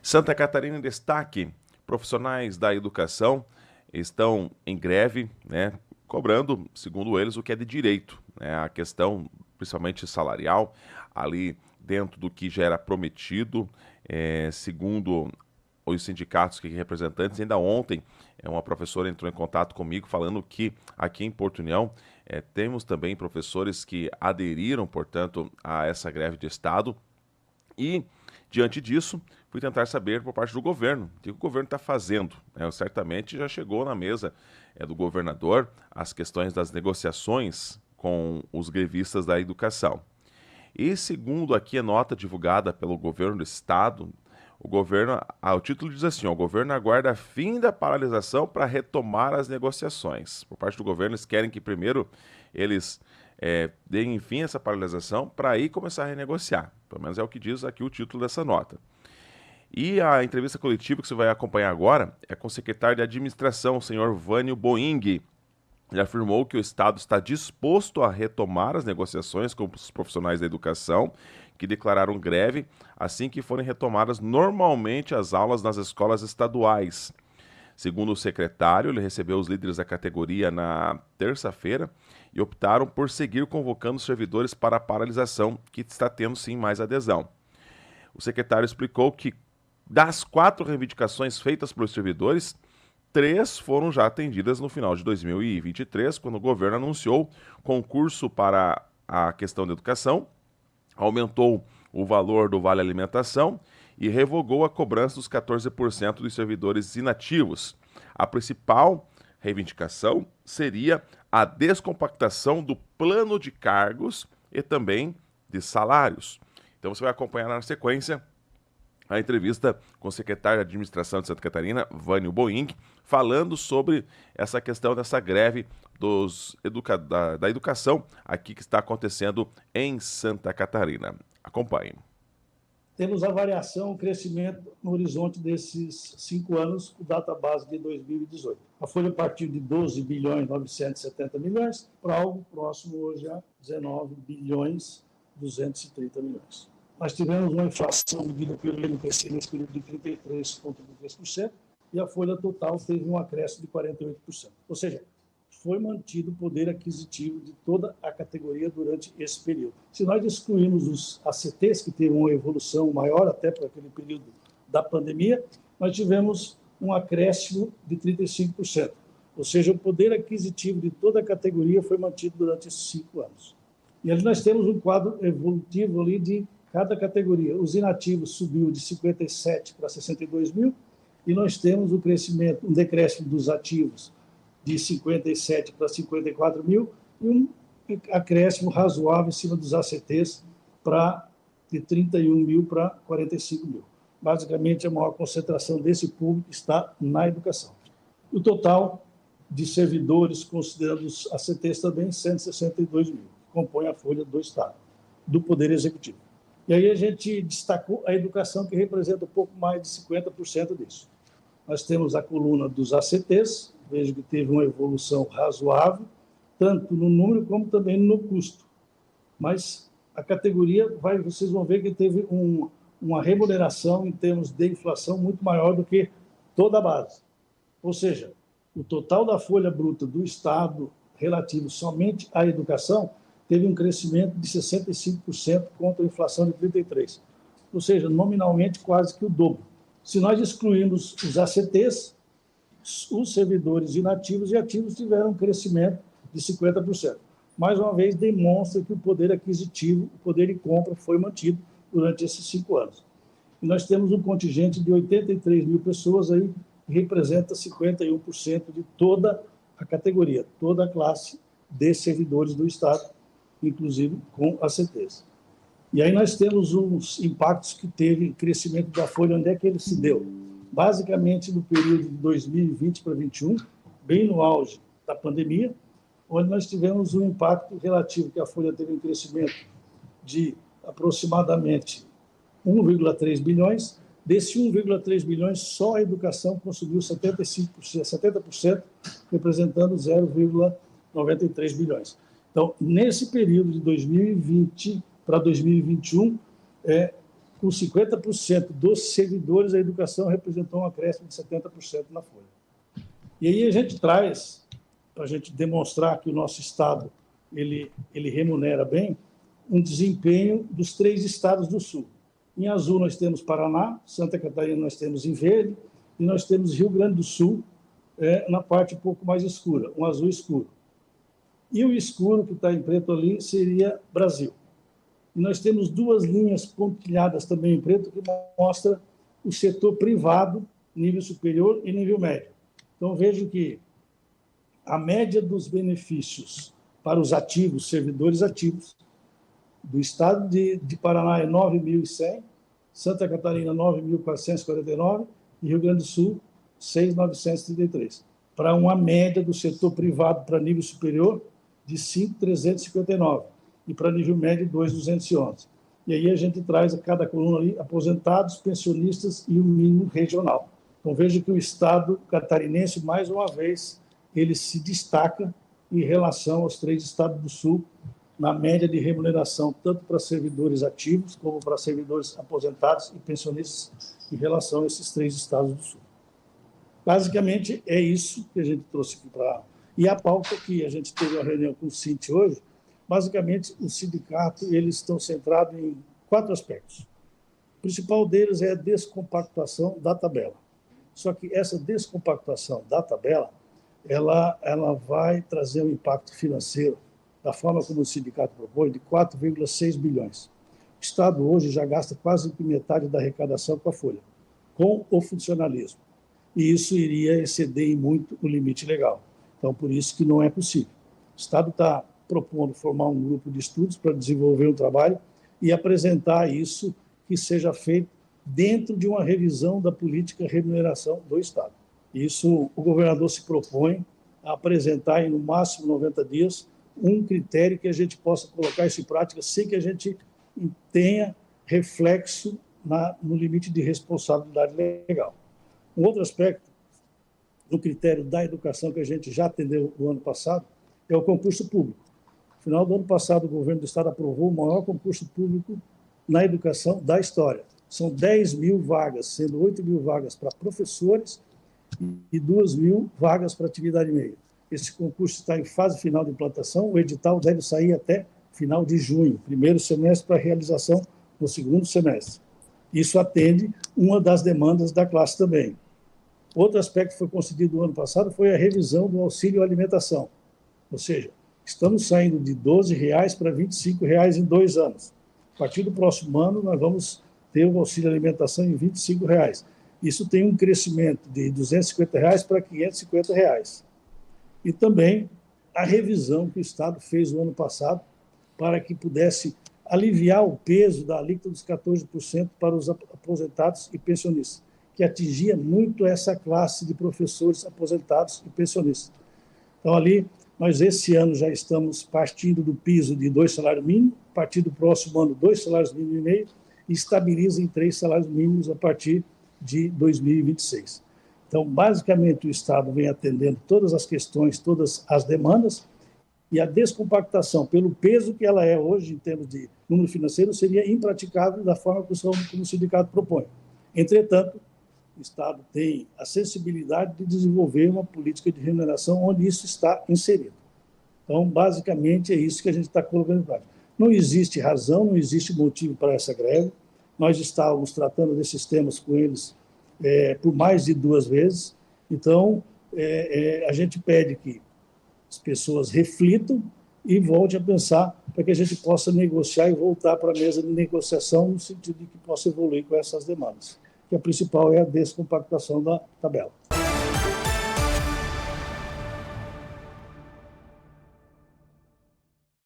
Santa Catarina em destaque. Profissionais da educação estão em greve, né, cobrando, segundo eles, o que é de direito, né, a questão principalmente salarial, ali dentro do que já era prometido, segundo os sindicatos que representantes. Ainda ontem, uma professora entrou em contato comigo falando que aqui em Porto União temos também professores que aderiram, portanto, a essa greve de Estado. E, diante disso, fui tentar saber por parte do governo o que o governo está fazendo, né? Certamente já chegou na mesa do governador as questões das negociações com os grevistas da educação. E, segundo aqui a nota divulgada pelo governo do estado, o governo, o título diz assim: o governo aguarda fim da paralisação para retomar as negociações. Por parte do governo, eles querem que primeiro eles deem fim a essa paralisação para aí começar a renegociar. Pelo menos é o que diz aqui o título dessa nota. E a entrevista coletiva que você vai acompanhar agora é com o secretário de Administração, o senhor Vânio Boing. Ele afirmou que o Estado está disposto a retomar as negociações com os profissionais da educação que declararam greve assim que forem retomadas normalmente as aulas nas escolas estaduais. Segundo o secretário, ele recebeu os líderes da categoria na terça-feira e optaram por seguir convocando os servidores para a paralisação, que está tendo sim mais adesão. O secretário explicou que das 4 reivindicações feitas pelos servidores, 3 foram já atendidas no final de 2023, quando o governo anunciou concurso para a questão da educação, aumentou o valor do Vale Alimentação e revogou a cobrança dos 14% dos servidores inativos. A principal reivindicação seria a descompactação do plano de cargos e também de salários. Então você vai acompanhar na sequência a entrevista com o secretário de Administração de Santa Catarina, Vânio Boing, falando sobre essa questão dessa greve da educação aqui que está acontecendo em Santa Catarina. Acompanhe. Temos a variação, o crescimento no horizonte desses 5 anos, o database de 2018. A folha partiu de 12 bilhões 970 milhões para algo próximo hoje a 19 bilhões 230 milhões. Nós tivemos uma inflação medida pelo INPC nesse período de 33,3% e a folha total teve um acréscimo de 48%. Ou seja, foi mantido o poder aquisitivo de toda a categoria durante esse período. Se nós excluirmos os ACTs, que teve uma evolução maior até para aquele período da pandemia, nós tivemos um acréscimo de 35%. Ou seja, o poder aquisitivo de toda a categoria foi mantido durante esses 5 anos. E ali nós temos um quadro evolutivo ali de cada categoria. Os inativos subiu de 57 para 62 mil e nós temos um decréscimo dos ativos de 57 para 54 mil e um acréscimo razoável em cima dos ACTs de 31 mil para 45 mil. Basicamente, a maior concentração desse público está na educação. O total de servidores, considerando os ACTs também, 162 mil, compõe a folha do Estado, do Poder Executivo. E aí a gente destacou a educação, que representa um pouco mais de 50% disso. Nós temos a coluna dos ACTs, vejo que teve uma evolução razoável, tanto no número como também no custo. Mas a categoria, vocês vão ver que teve uma remuneração em termos de inflação muito maior do que toda a base. Ou seja, o total da folha bruta do Estado relativo somente à educação teve um crescimento de 65% contra a inflação de 33%. Ou seja, nominalmente quase que o dobro. Se nós excluirmos os ACTs, os servidores inativos e ativos tiveram um crescimento de 50%. Mais uma vez, demonstra que o poder aquisitivo, o poder de compra foi mantido durante esses 5 anos. E nós temos um contingente de 83 mil pessoas aí, que representa 51% de toda a categoria, toda a classe de servidores do Estado, inclusive com ACTs. E aí nós temos uns impactos que teve crescimento da folha, onde é que ele se deu? Basicamente no período de 2020 para 2021, bem no auge da pandemia, onde nós tivemos um impacto relativo, que a folha teve um crescimento de aproximadamente 1,3 bilhões. Desse 1,3 bilhões, só a educação consumiu 70%, representando 0,93 bilhões. Então, nesse período de 2020 para 2021, com 50% dos servidores, a educação representou um acréscimo de 70% na folha. E aí a gente traz, para a gente demonstrar que o nosso Estado ele remunera bem, um desempenho dos 3 estados do Sul. Em azul nós temos Paraná, Santa Catarina nós temos em verde, e nós temos Rio Grande do Sul na parte um pouco mais escura, um azul escuro. E o escuro que está em preto ali seria Brasil. E nós temos 2 linhas pontilhadas também em preto que mostra o setor privado, nível superior e nível médio. Então, vejo que a média dos benefícios para os ativos, servidores ativos, do estado de Paraná é 9.100, Santa Catarina 9.449 e Rio Grande do Sul 6.933, para uma média do setor privado para nível superior de 5.359 e para nível médio 2.211. E aí a gente traz a cada coluna ali aposentados, pensionistas e o mínimo regional. Então veja que o estado catarinense, mais uma vez, ele se destaca em relação aos 3 estados do Sul, na média de remuneração, tanto para servidores ativos, como para servidores aposentados e pensionistas, em relação a esses 3 estados do Sul. Basicamente, é isso que a gente trouxe aqui para... E a pauta que a gente teve uma reunião com o Cinti hoje, basicamente, o sindicato, eles estão centrados em 4 aspectos. O principal deles é a descompactuação da tabela. Só que essa descompactuação da tabela, ela vai trazer um impacto financeiro, da forma como o sindicato propõe, de 4,6 bilhões. O Estado hoje já gasta quase metade da arrecadação com a folha, com o funcionalismo. E isso iria exceder em muito o limite legal. Então, por isso que não é possível. O Estado está propondo formar um grupo de estudos para desenvolver um trabalho e apresentar isso que seja feito dentro de uma revisão da política de remuneração do Estado. Isso o governador se propõe a apresentar em, no máximo, 90 dias, um critério que a gente possa colocar isso em prática sem que a gente tenha reflexo no limite de responsabilidade legal. Um outro aspecto do critério da educação que a gente já atendeu no ano passado é o concurso público. No final do ano passado, o governo do Estado aprovou o maior concurso público na educação da história. São 10.000 vagas, sendo 8.000 vagas para professores e 2.000 vagas para atividade meia. Esse concurso está em fase final de implantação, o edital deve sair até final de junho, primeiro semestre para realização no segundo semestre. Isso atende uma das demandas da classe também. Outro aspecto que foi concedido no ano passado foi a revisão do auxílio alimentação, ou seja, estamos saindo de R$ 12,00 para R$ 25,00 em 2 anos. A partir do próximo ano, nós vamos ter o auxílio alimentação em R$ 25,00. Isso tem um crescimento de R$ 250,00 para R$ 550,00. E também a revisão que o Estado fez no ano passado para que pudesse aliviar o peso da alíquota dos 14% para os aposentados e pensionistas, que atingia muito essa classe de professores aposentados e pensionistas. Então, ali, nós esse ano já estamos partindo do piso de 2 salários mínimos, a partir do próximo ano, 2 salários mínimos e meio, e estabiliza em 3 salários mínimos a partir de 2026. Então, basicamente, o Estado vem atendendo todas as questões, todas as demandas, e a descompactação, pelo peso que ela é hoje, em termos de número financeiro, seria impraticável da forma como o sindicato propõe. Entretanto, o Estado tem a sensibilidade de desenvolver uma política de remuneração onde isso está inserido. Então, basicamente, é isso que a gente está colocando em prática. Não existe razão, não existe motivo para essa greve. Nós estávamos tratando desses temas com eles por mais de 2 vezes. Então, a gente pede que as pessoas reflitam e voltem a pensar para que a gente possa negociar e voltar para a mesa de negociação no sentido de que possa evoluir com essas demandas. Que a principal é a descompactação da tabela.